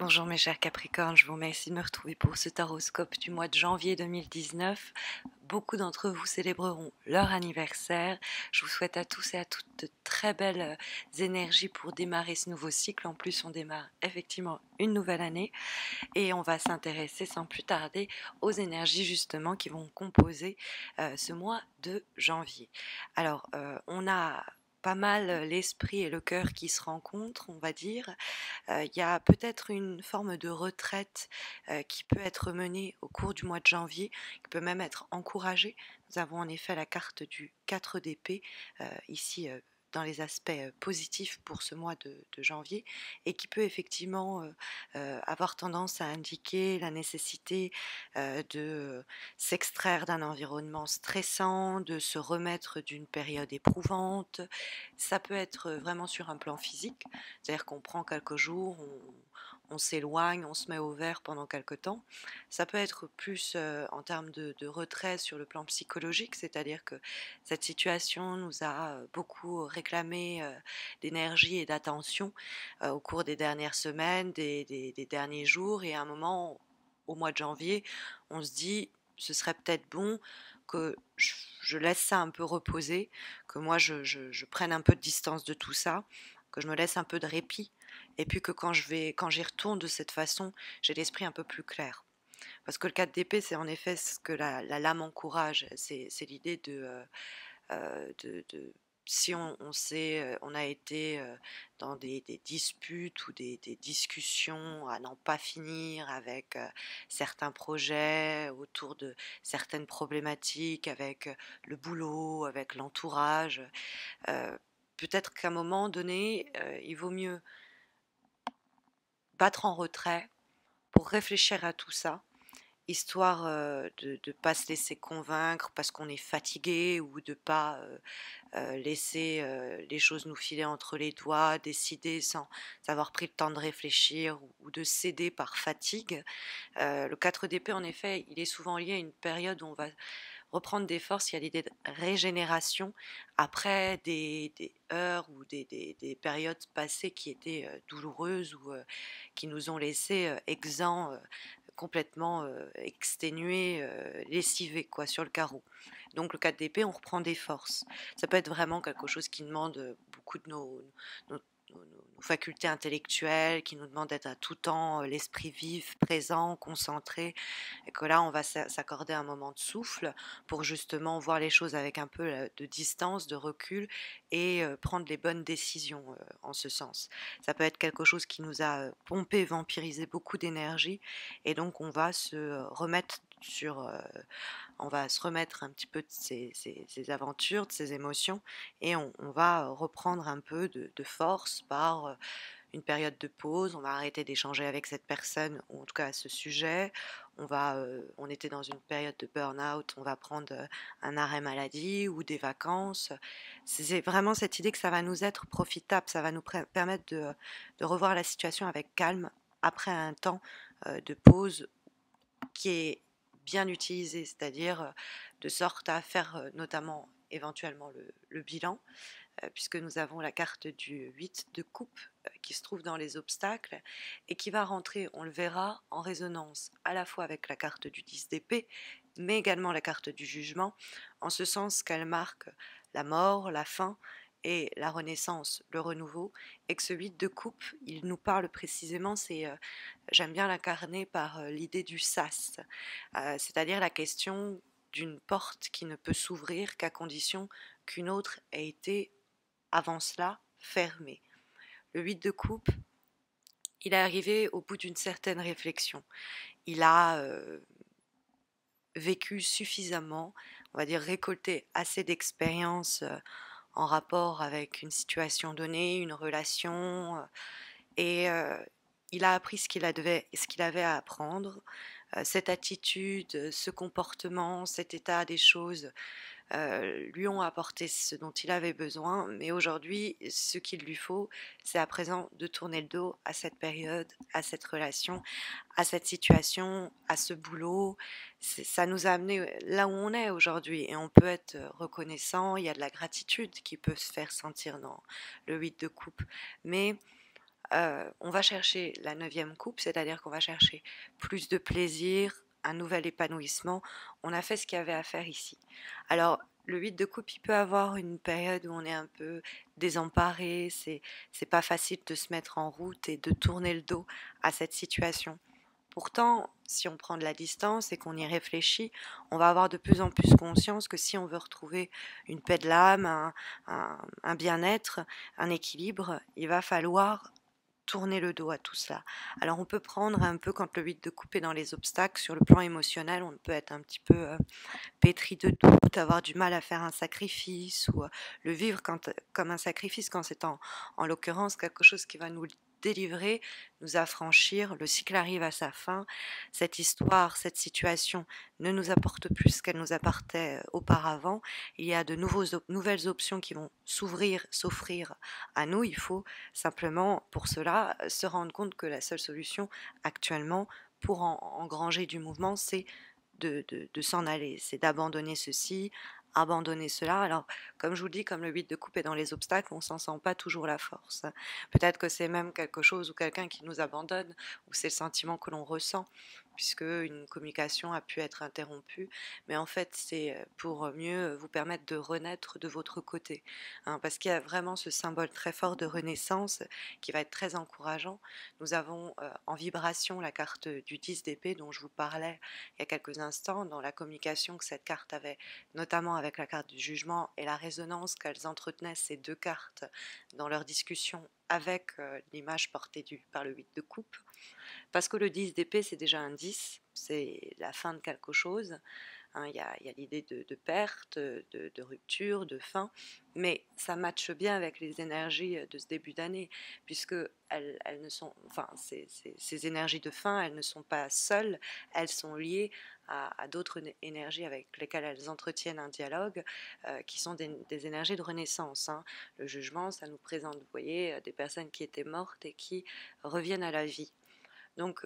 Bonjour mes chers Capricornes, je vous remercie de me retrouver pour ce taroscope du mois de janvier 2019. Beaucoup d'entre vous célébreront leur anniversaire. Je vous souhaite à tous et à toutes de très belles énergies pour démarrer ce nouveau cycle. En plus, on démarre effectivement une nouvelle année et on va s'intéresser sans plus tarder aux énergies justement qui vont composer ce mois de janvier. Alors, on a pas mal l'esprit et le cœur qui se rencontrent, on va dire. Il y a peut-être une forme de retraite qui peut être menée au cours du mois de janvier, qui peut même être encouragée. Nous avons en effet la carte du 4 d'épée ici dans les aspects positifs pour ce mois de janvier et qui peut effectivement avoir tendance à indiquer la nécessité de s'extraire d'un environnement stressant, de se remettre d'une période éprouvante. Ça peut être vraiment sur un plan physique, c'est-à-dire qu'on prend quelques jours, on s'éloigne, on se met au vert pendant quelques temps. Ça peut être plus en termes de retrait sur le plan psychologique, c'est-à-dire que cette situation nous a beaucoup réclamé d'énergie et d'attention au cours des dernières semaines, des derniers jours, et à un moment, au mois de janvier, on se dit, ce serait peut-être bon que je laisse ça un peu reposer, que moi je prenne un peu de distance de tout ça, que je me laisse un peu de répit, et puis que quand j'y retourne de cette façon, j'ai l'esprit un peu plus clair. Parce que le 4 d'épée, c'est en effet ce que la lame encourage, c'est l'idée de si on a été dans des disputes ou des discussions à n'en pas finir avec certains projets autour de certaines problématiques, avec le boulot, avec l'entourage, euh, peut-être qu'à un moment donné, il vaut mieux battre en retrait pour réfléchir à tout ça, histoire de ne pas se laisser convaincre parce qu'on est fatigué ou de ne pas laisser les choses nous filer entre les doigts, décider sans avoir pris le temps de réfléchir ou de céder par fatigue. Le 4 d'épée, en effet, il est souvent lié à une période où on va reprendre des forces. Il y a l'idée de régénération après des heures ou des périodes passées qui étaient douloureuses ou qui nous ont laissé exempts, complètement exténués, lessivés quoi, sur le carreau. Donc le 4 d'épée, on reprend des forces. Ça peut être vraiment quelque chose qui demande beaucoup de nos, nos facultés intellectuelles, qui nous demande d'être à tout temps l'esprit vif, présent, concentré, et que là on va s'accorder un moment de souffle pour justement voir les choses avec un peu de distance, de recul, et prendre les bonnes décisions en ce sens. Ça peut être quelque chose qui nous a pompé, vampirisé beaucoup d'énergie, et donc on va se remettre on va se remettre un petit peu de ces aventures, de ces émotions, et on va reprendre un peu de force par une période de pause. On va arrêter d'échanger avec cette personne, ou en tout cas à ce sujet. On était dans une période de burn-out, on va prendre un arrêt maladie ou des vacances. C'est vraiment cette idée que ça va nous être profitable, ça va nous permettre de revoir la situation avec calme après un temps de pause qui est bien utilisé, c'est-à-dire de sorte à faire notamment éventuellement le bilan, puisque nous avons la carte du 8 de coupe qui se trouve dans les obstacles et qui va rentrer, on le verra, en résonance à la fois avec la carte du 10 d'épée, mais également la carte du jugement, en ce sens qu'elle marque la mort, la fin et la renaissance, le renouveau, et que ce 8 de coupe, il nous parle précisément, j'aime bien l'incarner par l'idée du sas, c'est-à-dire la question d'une porte qui ne peut s'ouvrir qu'à condition qu'une autre ait été avant cela fermée. Le 8 de coupe, il est arrivé au bout d'une certaine réflexion. Il a vécu suffisamment, on va dire récolté assez d'expérience en rapport avec une situation donnée, une relation, et il a appris ce qu'il avait à apprendre. Cette attitude, ce comportement, cet état des choses lui ont apporté ce dont il avait besoin, mais aujourd'hui, ce qu'il lui faut, c'est à présent de tourner le dos à cette période, à cette relation, à cette situation, à ce boulot. Ça nous a amené là où on est aujourd'hui, et on peut être reconnaissant. Il y a de la gratitude qui peut se faire sentir dans le 8 de coupe, mais on va chercher la 9e coupe, c'est-à-dire qu'on va chercher plus de plaisir, un nouvel épanouissement. On a fait ce qu'il y avait à faire ici. Alors, le 8 de coupe, il peut avoir une période où on est un peu désemparé, c'est pas facile de se mettre en route et de tourner le dos à cette situation. Pourtant, si on prend de la distance et qu'on y réfléchit, on va avoir de plus en plus conscience que si on veut retrouver une paix de l'âme, un bien-être, un équilibre, il va falloir tourner le dos à tout cela. Alors on peut prendre un peu, quand le 8 de coupe est dans les obstacles, sur le plan émotionnel, on peut être un petit peu pétri de doute, avoir du mal à faire un sacrifice, ou le vivre comme un sacrifice quand c'est en l'occurrence quelque chose qui va nous délivrer, nous affranchir, le cycle arrive à sa fin, cette histoire, cette situation ne nous apporte plus ce qu'elle nous apportait auparavant, il y a de nouvelles options qui vont s'offrir à nous, il faut simplement pour cela se rendre compte que la seule solution actuellement pour engranger du mouvement, c'est de s'en aller, c'est d'abandonner ceci, abandonner cela. Alors, comme je vous le dis, comme le 8 de coupe est dans les obstacles, on ne s'en sent pas toujours la force. Peut-être que c'est même quelque chose ou quelqu'un qui nous abandonne, ou c'est le sentiment que l'on ressent, puisque une communication a pu être interrompue. Mais en fait, c'est pour mieux vous permettre de renaître de votre côté. Hein, parce qu'il y a vraiment ce symbole très fort de renaissance qui va être très encourageant. Nous avons en vibration la carte du 10 d'épée dont je vous parlais il y a quelques instants, dans la communication que cette carte avait, notamment avec la carte du jugement et la résonance qu'elles entretenaient ces deux cartes dans leur discussion avec l'image portée par le 8 de coupe. Parce que le 10 d'épée, c'est déjà un 10, c'est la fin de quelque chose. Hein, il y a l'idée de perte, de rupture, de fin, mais ça matche bien avec les énergies de ce début d'année, puisque elles ne sont, enfin, ces énergies de fin, elles ne sont pas seules, elles sont liées à d'autres énergies avec lesquelles elles entretiennent un dialogue, qui sont des énergies de renaissance. Hein. Le jugement, ça nous présente, vous voyez, des personnes qui étaient mortes et qui reviennent à la vie. Donc,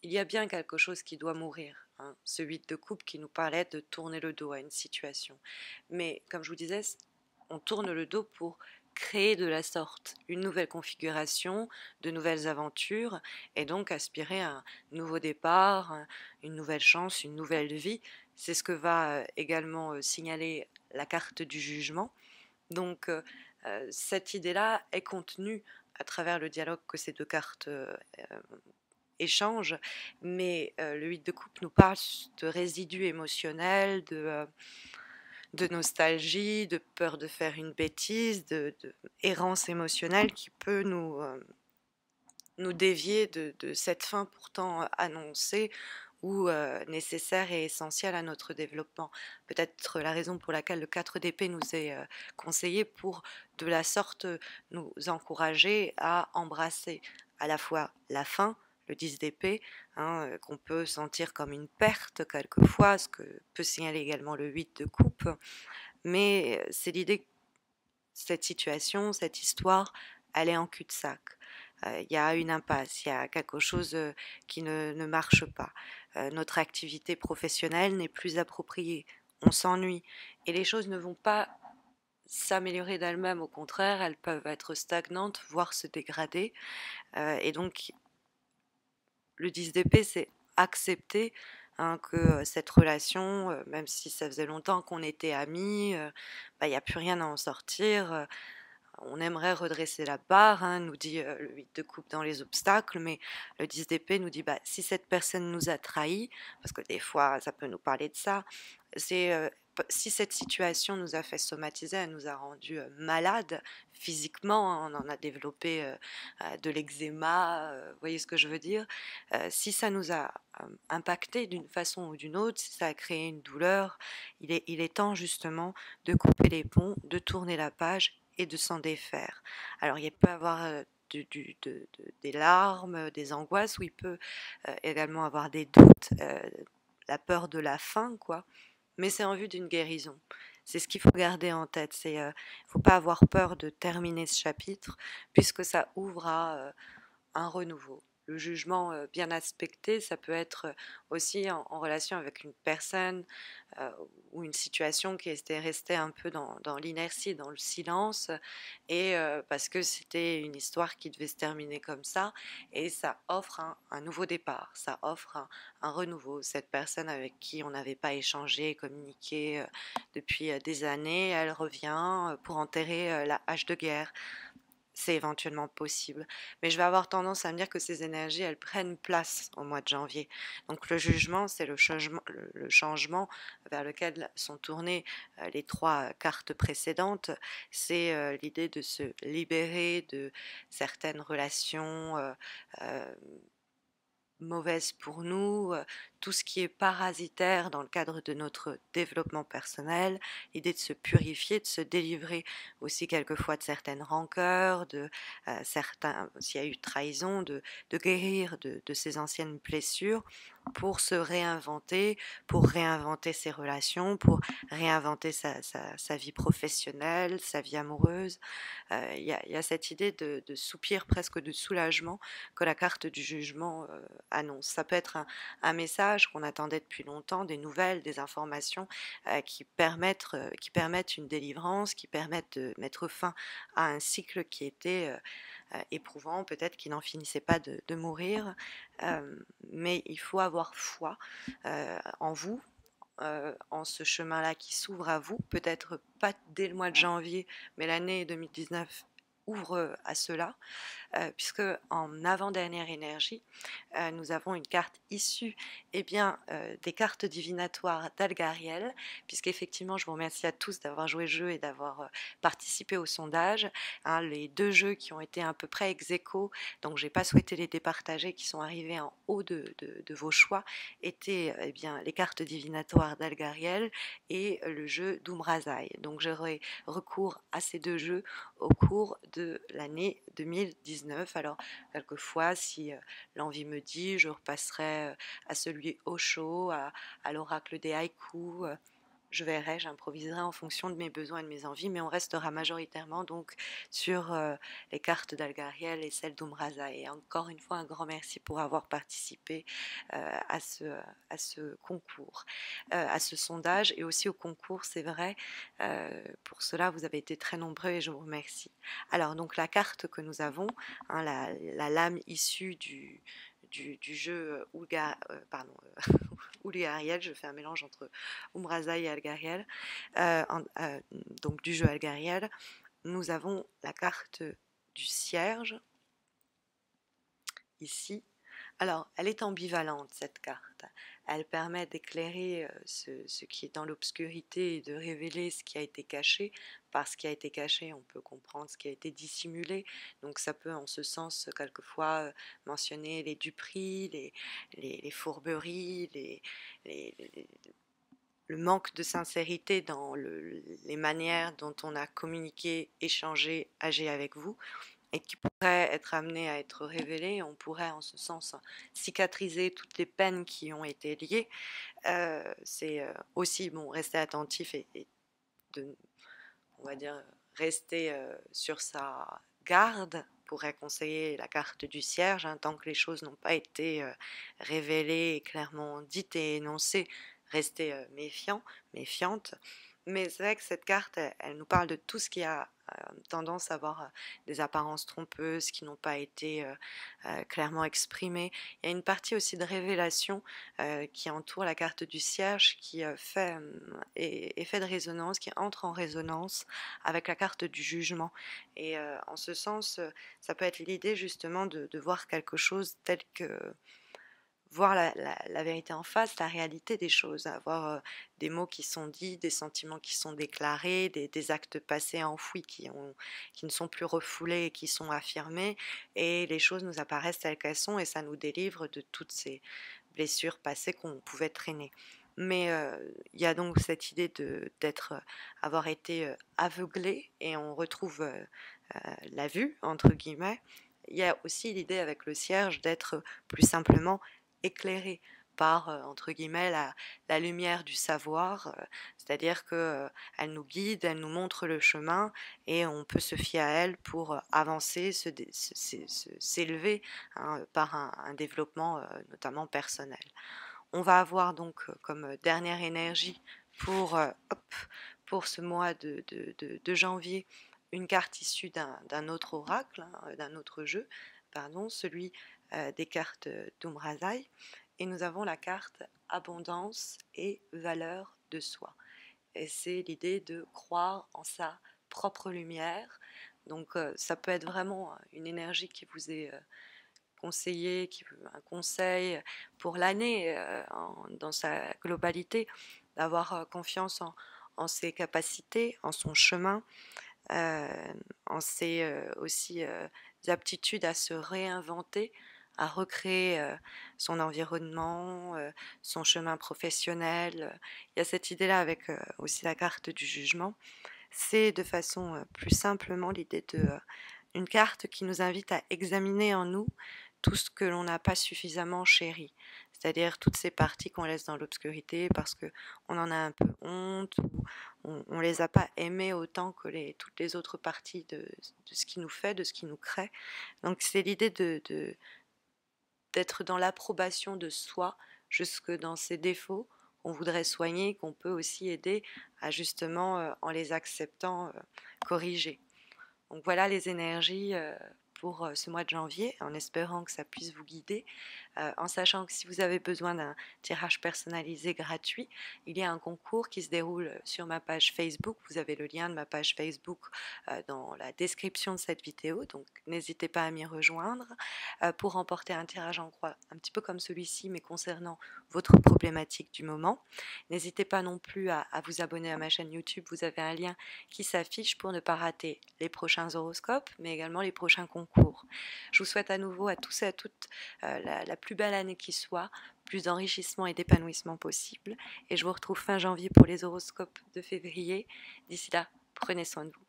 il y a bien quelque chose qui doit mourir. Hein. Ce 8 de coupe qui nous parlait de tourner le dos à une situation. Mais comme je vous disais, on tourne le dos pour créer de la sorte une nouvelle configuration, de nouvelles aventures, et donc aspirer à un nouveau départ, une nouvelle chance, une nouvelle vie. C'est ce que va également signaler la carte du jugement. Donc cette idée-là est contenue à travers le dialogue que ces deux cartes échange, mais le 8 de coupe nous parle de résidus émotionnels, de nostalgie, de peur de faire une bêtise, de errance émotionnelle qui peut nous dévier de cette fin pourtant annoncée ou nécessaire et essentielle à notre développement. Peut-être la raison pour laquelle le 4 d'épée nous est conseillé pour de la sorte nous encourager à embrasser à la fois la fin, le 10 d'épée, hein, qu'on peut sentir comme une perte quelquefois, ce que peut signaler également le 8 de coupe, mais c'est l'idée que cette situation, cette histoire, elle est en cul-de-sac. Il y a une impasse, il y a quelque chose qui ne marche pas. Notre activité professionnelle n'est plus appropriée, on s'ennuie et les choses ne vont pas s'améliorer d'elles-mêmes, au contraire, elles peuvent être stagnantes, voire se dégrader. Et donc, le 10 d'épée, c'est accepter hein, que cette relation, même si ça faisait longtemps qu'on était amis, il n'y a plus rien à en sortir. On aimerait redresser la barre, hein, nous dit le 8 de coupe dans les obstacles, mais le 10 d'épée nous dit si cette personne nous a trahis, parce que des fois ça peut nous parler de ça, c'est si cette situation nous a fait somatiser, elle nous a rendu malades physiquement, hein, on en a développé de l'eczéma, vous voyez ce que je veux dire, si ça nous a impacté d'une façon ou d'une autre, si ça a créé une douleur, il est temps justement de couper les ponts, de tourner la page et de s'en défaire. Alors il peut y avoir des larmes, des angoisses, ou il peut également avoir des doutes, la peur de la fin, quoi. Mais c'est en vue d'une guérison. C'est ce qu'il faut garder en tête. Il ne faut pas avoir peur de terminer ce chapitre, puisque ça ouvre à un renouveau. le jugement bien aspecté, ça peut être aussi en relation avec une personne ou une situation qui était restée un peu dans l'inertie, dans le silence, et parce que c'était une histoire qui devait se terminer comme ça, et ça offre un nouveau départ, ça offre un renouveau. Cette personne avec qui on n'avait pas échangé, communiqué depuis des années, elle revient pour enterrer la hache de guerre. C'est éventuellement possible. Mais je vais avoir tendance à me dire que ces énergies, elles prennent place au mois de janvier. Donc le jugement, c'est le changement vers lequel sont tournées les trois cartes précédentes. C'est l'idée de se libérer de certaines relations euh, mauvaises pour nous, tout ce qui est parasitaire dans le cadre de notre développement personnel, l'idée de se purifier, de se délivrer aussi quelquefois de certaines rancœurs, de certains, s'il y a eu trahison, de guérir de ces anciennes blessures pour se réinventer, pour réinventer ses relations, pour réinventer sa vie professionnelle, sa vie amoureuse. Y a cette idée de soupir, presque de soulagement, que la carte du jugement annonce. Ça peut être un message qu'on attendait depuis longtemps, des nouvelles, des informations qui permettent une délivrance, qui permettent de mettre fin à un cycle qui était éprouvant, peut-être qui n'en finissait pas de mourir. Mais il faut avoir foi en vous, en ce chemin-là qui s'ouvre à vous, peut-être pas dès le mois de janvier, mais l'année 2019 ouvre à cela, puisque en avant-dernière énergie, nous avons une carte issue des cartes divinatoires d'Algariel, puisqu'effectivement, je vous remercie à tous d'avoir joué le jeu et d'avoir participé au sondage. Hein, les deux jeux qui ont été à peu près ex aequo, donc j'ai pas souhaité les départager, qui sont arrivés en haut de vos choix, étaient les cartes divinatoires d'Algariel et le jeu d'Umrazai. Donc j'aurai recours à ces deux jeux au cours de l'année 2019. Alors quelquefois, si l'envie me dit, je repasserai à celui Osho, à l'oracle des haïkus. Je verrai, j'improviserai en fonction de mes besoins et de mes envies, mais on restera majoritairement donc sur les cartes d'Algariel et celles d'Umraza. Et encore une fois, un grand merci pour avoir participé à ce concours, à ce sondage et aussi au concours, c'est vrai. Pour cela, vous avez été très nombreux et je vous remercie. Alors, donc la carte que nous avons, hein, la lame issue du jeu Oulgariel, je fais un mélange entre Umbraza et Algariel, donc du jeu Algariel, nous avons la carte du cierge, ici. Alors, elle est ambivalente, cette carte. Elle permet d'éclairer ce qui est dans l'obscurité et de révéler ce qui a été caché. Par ce qui a été caché, on peut comprendre ce qui a été dissimulé. Donc ça peut, en ce sens, quelquefois mentionner les duperies, les fourberies, le manque de sincérité dans les manières dont on a communiqué, échangé, agi avec vous, et qui pourrait être amené à être révélé. On pourrait en ce sens cicatriser toutes les peines qui ont été liées. C'est aussi rester attentif et de, on va dire, rester sur sa garde, pourrait conseiller la carte du cierge, hein, tant que les choses n'ont pas été révélées, clairement dites et énoncées, rester méfiante. Mais c'est vrai que cette carte, elle nous parle de tout ce qui a tendance à avoir des apparences trompeuses, qui n'ont pas été clairement exprimées. Il y a une partie aussi de révélation qui entoure la carte du cierge, qui fait effet de résonance, qui entre en résonance avec la carte du jugement. Et en ce sens, ça peut être l'idée justement de voir quelque chose tel que voir la vérité en face, la réalité des choses, avoir des mots qui sont dits, des sentiments qui sont déclarés, des actes passés enfouis qui ne sont plus refoulés et qui sont affirmés, et les choses nous apparaissent telles qu'elles sont et ça nous délivre de toutes ces blessures passées qu'on pouvait traîner. Mais il y a donc cette idée avoir été aveuglé, et on retrouve la vue, entre guillemets. Il y a aussi l'idée avec le cierge d'être plus simplement éclairé par, entre guillemets, la lumière du savoir, c'est-à-dire que elle nous guide, elle nous montre le chemin et on peut se fier à elle pour avancer, s'élever, hein, par un développement notamment personnel. On va avoir donc comme dernière énergie pour, pour ce mois de janvier une carte issue d'un autre oracle, hein, d'un autre jeu, pardon, celui des cartes d'Umrazai. Et nous avons la carte abondance et valeur de soi. Et c'est l'idée de croire en sa propre lumière. Donc ça peut être vraiment une énergie qui vous est conseillée, un conseil pour l'année dans sa globalité, d'avoir confiance en ses capacités, en son chemin, en ses aussi aptitudes à se réinventer, à recréer son environnement, son chemin professionnel. Il y a cette idée-là avec aussi la carte du jugement. C'est de façon plus simplement l'idée de une carte qui nous invite à examiner en nous tout ce que l'on n'a pas suffisamment chéri, c'est-à-dire toutes ces parties qu'on laisse dans l'obscurité parce que on en a un peu honte ou on les a pas aimées autant que toutes les autres parties de ce qui nous fait, de ce qui nous crée. Donc c'est l'idée d'être dans l'approbation de soi jusque dans ses défauts qu'on voudrait soigner, qu'on peut aussi aider à justement, en les acceptant, corriger. Donc voilà les énergies pour ce mois de janvier, en espérant que ça puisse vous guider, en sachant que si vous avez besoin d'un tirage personnalisé gratuit, il y a un concours qui se déroule sur ma page Facebook. Vous avez le lien de ma page Facebook dans la description de cette vidéo, donc n'hésitez pas à m'y rejoindre pour remporter un tirage en croix un petit peu comme celui-ci, mais concernant votre problématique du moment. N'hésitez pas non plus à vous abonner à ma chaîne YouTube, vous avez un lien qui s'affiche pour ne pas rater les prochains horoscopes, mais également les prochains concours. Je vous souhaite à nouveau à tous et à toutes la plus belle année qui soit, plus d'enrichissement et d'épanouissement possible. Et je vous retrouve fin janvier pour les horoscopes de février. D'ici là, prenez soin de vous.